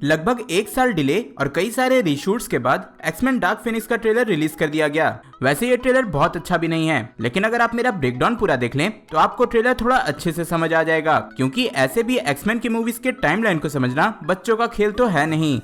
लगभग 1 साल डिले और कई सारे रीशूट्स के बाद एक्समैन डार्क फिनिक्स का ट्रेलर रिलीज कर दिया गया। वैसे ये ट्रेलर बहुत अच्छा भी नहीं है, लेकिन अगर आप मेरा ब्रेकडाउन पूरा देख लें तो आपको ट्रेलर थोड़ा अच्छे से समझ आ जाएगा, क्योंकि ऐसे भी एक्समैन की मूवीज के टाइमलाइन को समझना बच्चों का खेल तो है नहीं।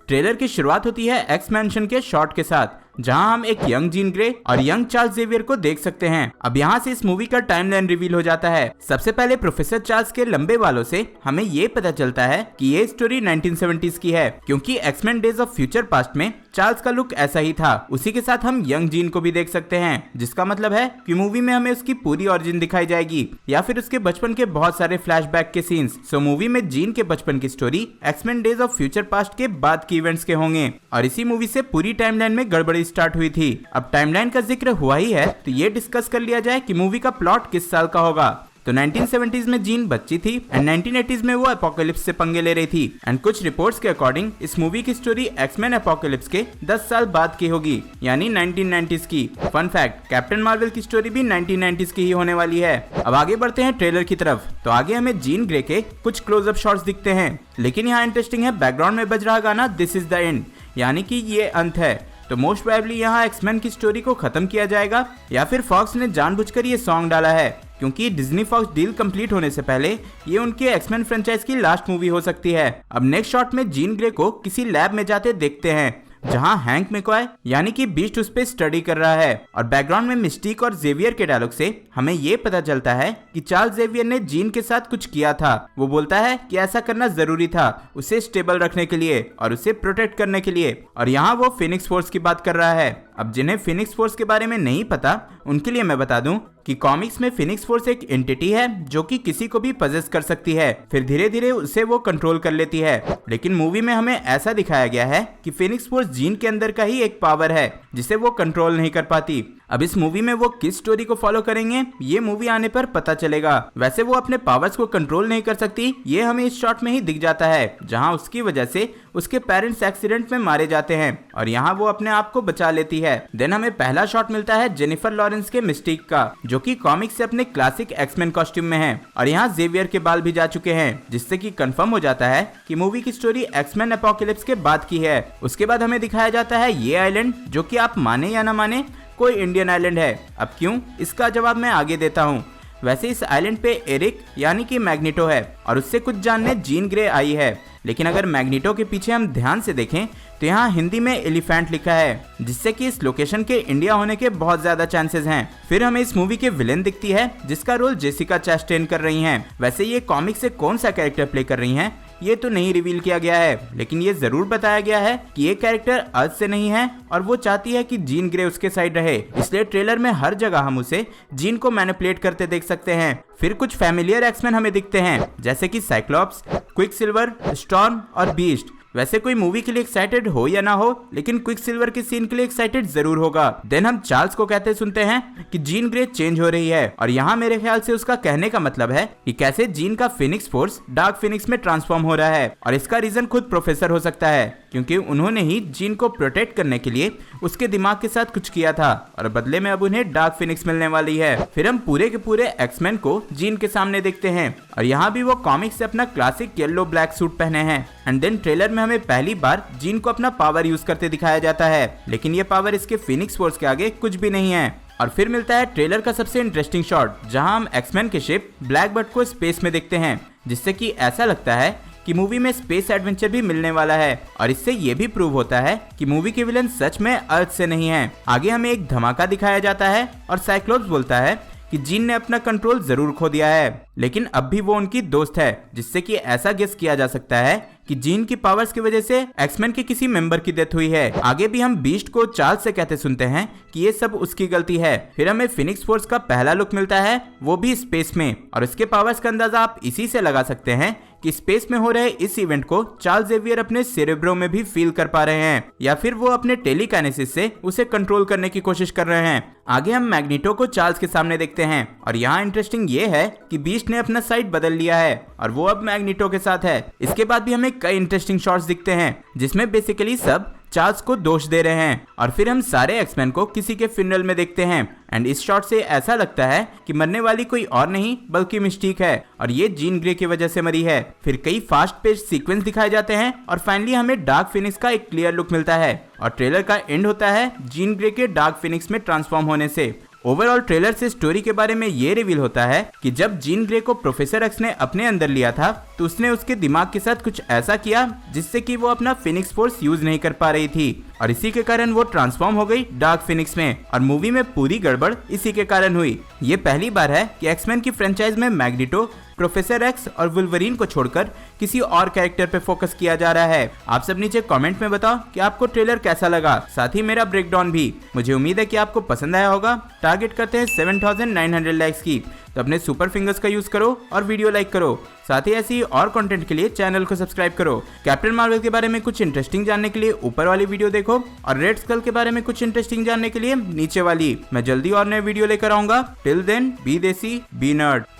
ट्रेलर की शुरुआत होती है एक्स मैंशन के शॉट के साथ, जहां हम एक यंग जीन ग्रे और यंग चार्ल्स जेवियर को देख सकते हैं। अब यहां से इस मूवी का टाइमलाइन रिवील हो जाता है। सबसे पहले प्रोफेसर चार्ल्स के लंबे बालों से हमें ये पता चलता है कि ये स्टोरी 1970s की है, क्योंकि X-Men Days of Future Past में चार्ल्स का लुक ऐसा ही था। उसी के साथ हम यंग जीन को भी देख सकते हैं, जिसका मतलब है कि मूवी में हमें उसकी पूरी ओरिजिन दिखाई जाएगी या फिर उसके बचपन के बहुत सारे फ्लैशबैक के सीन्स। सो मूवी में जीन के बचपन की story X-Men Days of Future Past के बाद के इवेंट्स के होंगे और इसी मूवी से पूरी टाइमलाइन में गड़बड़ी स्टार्ट हुई थी। अब टाइमलाइन का जिक्र हुआ ही है तो ये डिस्कस कर लिया जाए कि मूवी का प्लॉट किस साल का होगा। तो 1970s में जीन बच्ची थी एंड 1980s में वो एपोकलिप्स से पंगे ले रही थी एंड कुछ रिपोर्ट्स के अकॉर्डिंग इस मूवी की स्टोरी एक्समैन एपोकलिप्स के 10 साल बाद की होगी, यानी 1990s की। फन फैक्ट, कैप्टन मार्वल की स्टोरी भी 1990s की ही होने वाली है। अब आगे बढ़ते हैं ट्रेलर की तरफ। तो आगे हमें जीन ग्रे के कुछ क्लोजअप शॉट्स दिखते हैं, लेकिन यहाँ इंटरेस्टिंग है बैकग्राउंड में बज रहा गाना दिस इज द एंड, यानी कि ये अंत है। तो मोस्ट प्रोबेबली यहाँ एक्समैन की स्टोरी को खत्म किया जाएगा या फिर फॉक्स ने जानबूझकर ये सॉन्ग डाला है, क्योंकि डिज्नी फॉक्स डील कंप्लीट होने से पहले ये उनके एक्समैन फ्रेंचाइज की लास्ट मूवी हो सकती है। अब नेक्स्ट शॉट में जीन ग्रे को किसी लैब में जाते देखते हैं, जहां हैंक मैकॉय यानी कि बीस्ट उस पे स्टडी कर रहा है और बैकग्राउंड में मिस्टिक और जेवियर के डायलॉग से हमें ये पता चलता है कि चार्ल्स जेवियर ने जीन के साथ कुछ किया था। वो बोलता है कि ऐसा करना जरूरी था उसे स्टेबल रखने के लिए और उसे प्रोटेक्ट करने के लिए, और यहाँ वो फिनिक्स फोर्स की बात कर रहा है। अब जिन्हें फिनिक्स फोर्स के बारे में नहीं पता उनके लिए मैं बता दूं कि कॉमिक्स में फिनिक्स फोर्स एक एंटिटी है जो कि किसी को भी पजेस कर सकती है, फिर धीरे धीरे उसे वो कंट्रोल कर लेती है। लेकिन मूवी में हमें ऐसा दिखाया गया है कि फिनिक्स फोर्स जीन के अंदर का ही एक पावर है जिसे वो कंट्रोल नहीं कर पाती। अब इस मूवी में वो किस स्टोरी को फॉलो करेंगे ये मूवी आने पर पता चलेगा। वैसे वो अपने पावर्स को कंट्रोल नहीं कर सकती, ये हमें इस शॉट में ही दिख जाता है, जहां उसकी वजह से उसके पेरेंट्स एक्सीडेंट में मारे जाते हैं और यहाँ वो अपने आप को बचा लेती है। देन हमें पहला शॉट मिलता है जेनिफर लॉरेंस के मिस्टिक का, जो कि कॉमिक्स से अपने क्लासिक एक्समैन कॉस्ट्यूम में है और यहाँ जेवियर के बाल भी जा चुके हैं, जिससे कि कंफर्म हो जाता है कि मूवी की स्टोरी एक्समैन एपोकलिप्स के बाद की है। उसके बाद हमें दिखाया जाता है ये आइलैंड, जो कि आप माने या ना माने कोई इंडियन आइलैंड है। अब क्यों, इसका जवाब मैं आगे देता हूँ। वैसे इस आइलैंड पे एरिक यानी कि मैग्नेटो है और उससे कुछ जानने जीन ग्रे आई है, लेकिन अगर मैग्नेटो के पीछे हम ध्यान से देखें तो यहाँ हिंदी में एलिफेंट लिखा है, जिससे कि इस लोकेशन के इंडिया होने के बहुत ज्यादा चांसेस हैं। फिर हमें इस मूवी के विलेन दिखती है जिसका रोल जेसिका चैस्टेन कर रही हैं। वैसे ये कॉमिक से कौन सा कैरेक्टर प्ले कर रही हैं ये तो नहीं रिवील किया गया है, लेकिन ये जरूर बताया गया है कि ये कैरेक्टर अर्थ से नहीं है और वो चाहती है कि जीन ग्रे उसके साइड रहे, इसलिए ट्रेलर में हर जगह हम उसे जीन को मैनिपुलेट करते देख सकते हैं। फिर कुछ फैमिलियर एक्समैन हमें दिखते हैं, जैसे कि साइक्लॉप्स, क्विकसिल्वर, स्टॉर्म और बीस्ट। वैसे कोई मूवी के लिए एक्साइटेड हो या ना हो, लेकिन क्विकसिल्वर के सीन के लिए एक्साइटेड जरूर होगा। देन हम चार्ल्स को कहते सुनते हैं कि जीन ग्रे चेंज हो रही है और यहाँ मेरे ख्याल से उसका कहने का मतलब है कि कैसे जीन का फिनिक्स फोर्स डार्क फिनिक्स में ट्रांसफॉर्म हो रहा है, और इसका रीजन खुद प्रोफेसर हो सकता है, क्योंकि उन्होंने ही जीन को प्रोटेक्ट करने के लिए उसके दिमाग के साथ कुछ किया था और बदले में अब उन्हें डार्क फिनिक्स मिलने वाली है। फिर हम पूरे के पूरे एक्समैन को जीन के सामने देखते हैं और यहाँ भी वो कॉमिक से अपना क्लासिक येलो ब्लैक सूट पहने हैं। एंड देन ट्रेलर में हमें पहली बार जीन को अपना पावर यूज करते दिखाया जाता है, लेकिन ये पावर इसके फिनिक्स फोर्स के आगे कुछ भी नहीं है। और फिर मिलता है ट्रेलर का सबसे इंटरेस्टिंग शॉट, जहां हम एक्समैन के शिप ब्लैक बर्ड को स्पेस में देखते हैं, जिससे कि ऐसा लगता है कि मूवी में स्पेस एडवेंचर भी मिलने वाला है और इससे ये भी प्रूव होता है कि मूवी के विलन सच में अर्थ से नहीं है। आगे हमें एक धमाका दिखाया जाता है और साइक्लोप्स बोलता है कि जीन ने अपना कंट्रोल जरूर खो दिया है, लेकिन अब भी वो उनकी दोस्त है, जिससे कि ऐसा गेस किया जा सकता है कि जीन की पावर्स की वजह से एक्समैन के किसी मेंबर की डेथ हुई है। आगे भी हम बीस्ट को चार्ल्स से कहते सुनते हैं कि ये सब उसकी गलती है। फिर हमें फिनिक्स फोर्स का पहला लुक मिलता है, वो भी स्पेस में, और इसके पावर्स का अंदाजा आप इसी से लगा सकते हैं कि स्पेस में हो रहे इस इवेंट को चार्ल्स जेवियर अपने सेरेब्रो में भी फील कर पा रहे हैं, या फिर वो अपने टेलीकाइनेसिस से उसे कंट्रोल करने की कोशिश कर रहे हैं। आगे हम मैग्नेटो को चार्ल्स के सामने देखते हैं और यहाँ इंटरेस्टिंग ये है कि बीस्ट ने अपना साइड बदल लिया है और वो अब मैग्नेटो के साथ है। इसके बाद भी हमें कई इंटरेस्टिंग शॉट्स दिखते हैं जिसमें बेसिकली सब चार्ल्स को दोष दे रहे हैं और फिर हम सारे एक्समैन को किसी के फ्यूनरल में देखते हैं एंड इस शॉट से ऐसा लगता है कि मरने वाली कोई और नहीं बल्कि मिस्टीक है और ये जीन ग्रे की वजह से मरी है। फिर कई फास्ट पेस सीक्वेंस दिखाए जाते हैं और फाइनली हमें डार्क फिनिक्स का एक क्लियर लुक मिलता है और ट्रेलर का एंड होता है जीन ग्रे के डार्क फिनिक्स में ट्रांसफॉर्म होने से। ओवरऑल ट्रेलर से स्टोरी के बारे में ये रिवील होता है कि जब जीन ग्रे को प्रोफेसर एक्स ने अपने अंदर लिया था तो उसने उसके दिमाग के साथ कुछ ऐसा किया जिससे कि वो अपना फिनिक्स फोर्स यूज नहीं कर पा रही थी और इसी के कारण वो ट्रांसफॉर्म हो गई डार्क फिनिक्स में और मूवी में पूरी गड़बड़ इसी के कारण हुई। ये पहली बार है कि एक्समैन की फ्रेंचाइज में मैग्नेटो, प्रोफेसर एक्स और वुल्वरीन को छोड़कर किसी और कैरेक्टर पे फोकस किया जा रहा है। आप सब नीचे कमेंट में बताओ कि आपको ट्रेलर कैसा लगा, साथ ही मेरा ब्रेकडाउन भी। मुझे उम्मीद है कि आपको पसंद आया होगा। टारगेट करते हैं 7900 लाइक्स की, तो अपने सुपर फिंगर्स का यूज करो और वीडियो लाइक करो। साथ ही ऐसी और कंटेंट के लिए चैनल को सब्सक्राइब करो। कैप्टन मार्वल के बारे में कुछ इंटरेस्टिंग जानने के लिए ऊपर वाली वीडियो देखो और रेड स्कल के बारे में कुछ इंटरेस्टिंग जानने के लिए नीचे वाली। मैं जल्दी और नए वीडियो लेकर आऊंगा। टिल देन बी देसी बी नर्ड।